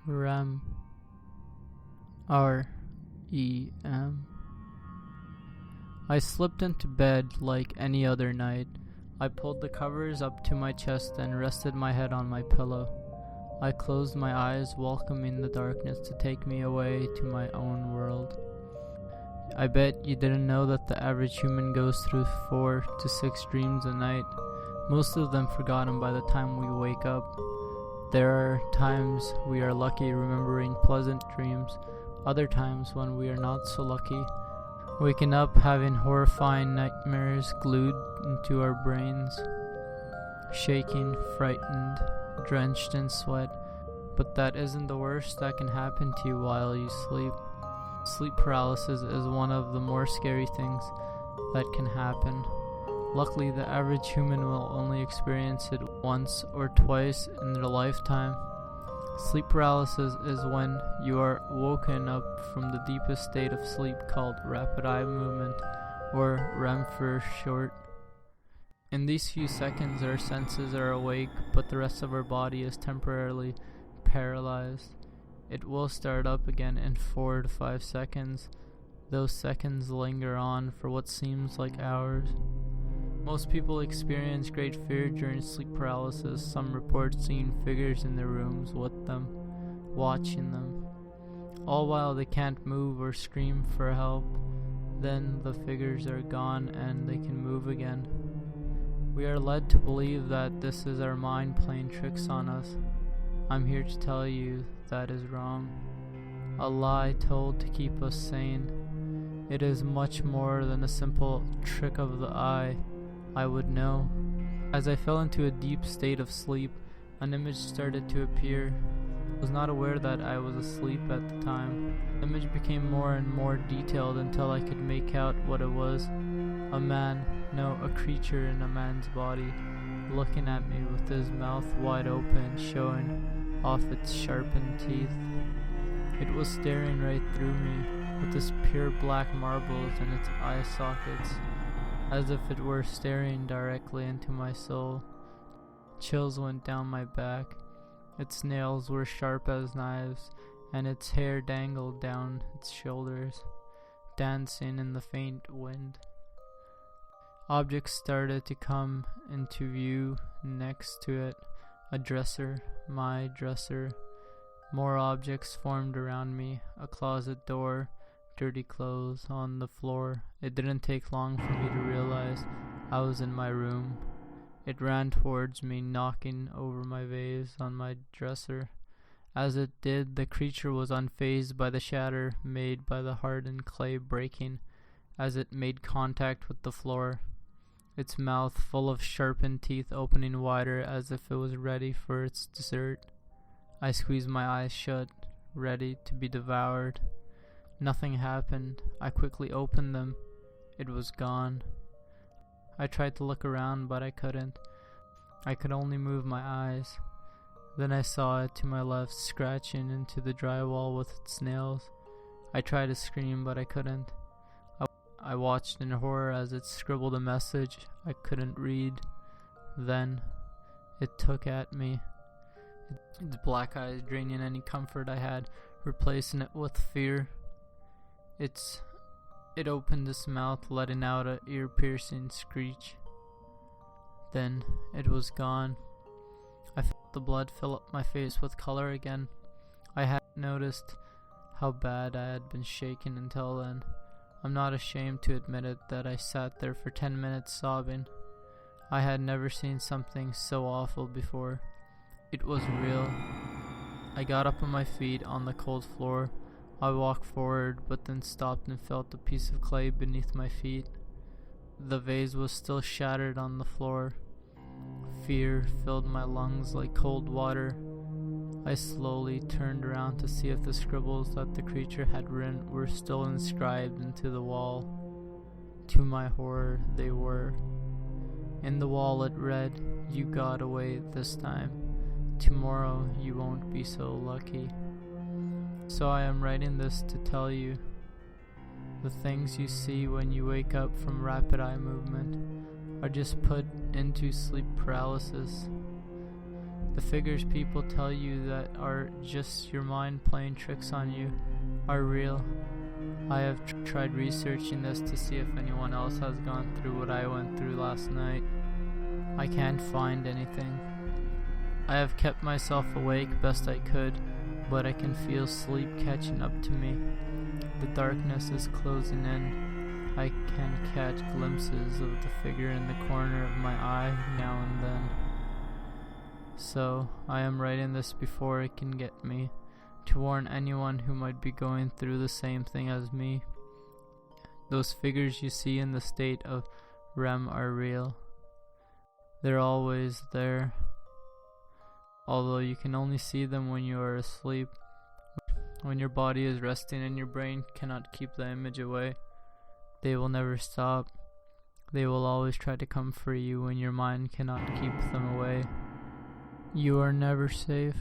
R.E.M. R.E.M. I slipped into bed like any other night. I pulled the covers up to my chest and rested my head on my pillow. I closed my eyes, welcoming the darkness to take me away to my own world. I bet you didn't know that the average human goes through 4 to 6 dreams a night, most of them forgotten by the time we wake up. There are times we are lucky remembering pleasant dreams, other times when we are not so lucky, waking up having horrifying nightmares glued into our brains, shaking, frightened, drenched in sweat. But that isn't the worst that can happen to you while you sleep. Sleep paralysis is one of the more scary things that can happen. Luckily, the average human will only experience it once or twice in their lifetime. Sleep paralysis is when you are woken up from the deepest state of sleep called rapid eye movement, or R.E.M for short. In these few seconds, our senses are awake, but the rest of our body is temporarily paralyzed. It will start up again in 4 to 5 seconds. Those seconds linger on for what seems like hours. Most people experience great fear during sleep paralysis. Some report seeing figures in their rooms with them, watching them, all while they can't move or scream for help. Then the figures are gone and they can move again. We are led to believe that this is our mind playing tricks on us. I'm here to tell you that is wrong. A lie told to keep us sane. It is much more than a simple trick of the eye. I would know. As I fell into a deep state of sleep, an image started to appear. I was not aware that I was asleep at the time. The image became more and more detailed until I could make out what it was. A creature in a man's body, looking at me with his mouth wide open, showing off its sharpened teeth. It was staring right through me, with its pure black marbles in its eye sockets, as if it were staring directly into my soul. Chills went down my back. Its nails were sharp as knives, and its hair dangled down its shoulders, dancing in the faint wind. Objects started to come into view next to it. A dresser, my dresser. More objects formed around me. A closet door, dirty clothes on the floor. It didn't take long for me to realize I was in my room. It ran towards me, knocking over my vase on my dresser. As it did, the creature was unfazed by the shatter made by the hardened clay breaking as it made contact with the floor, its mouth full of sharpened teeth opening wider as if it was ready for its dessert. I squeezed my eyes shut, ready to be devoured. Nothing happened. I quickly opened them. It was gone. I tried to look around, but I couldn't. I could only move my eyes. Then I saw it to my left, scratching into the drywall with its nails. I tried to scream, but I couldn't. I watched in horror as it scribbled a message I couldn't read. Then it took at me, its black eyes draining any comfort I had, replacing it with fear. It opened its mouth, letting out an ear-piercing screech. Then it was gone. I felt the blood fill up my face with color again. I hadn't noticed how bad I had been shaken until then. I'm not ashamed to admit it that I sat there for 10 minutes sobbing. I had never seen something so awful before. It was real. I got up on my feet on the cold floor. I walked forward, but then stopped and felt a piece of clay beneath my feet. The vase was still shattered on the floor. Fear filled my lungs like cold water. I slowly turned around to see if the scribbles that the creature had written were still inscribed into the wall. To my horror, they were. In the wall it read, "You got away this time. Tomorrow you won't be so lucky." So I am writing this to tell you, the things you see when you wake up from rapid eye movement are just put into sleep paralysis. The figures people tell you that are just your mind playing tricks on you are real. I have tried researching this to see if anyone else has gone through what I went through last night. I can't find anything. I have kept myself awake best I could, but I can feel sleep catching up to me. The darkness is closing in. I can catch glimpses of the figure in the corner of my eye now and then. So, I am writing this before it can get me, to warn anyone who might be going through the same thing as me. Those figures you see in the state of R.E.M are real. They're always there, although you can only see them when you are asleep. When your body is resting and your brain cannot keep the image away, they will never stop. They will always try to come for you when your mind cannot keep them away. You are never safe.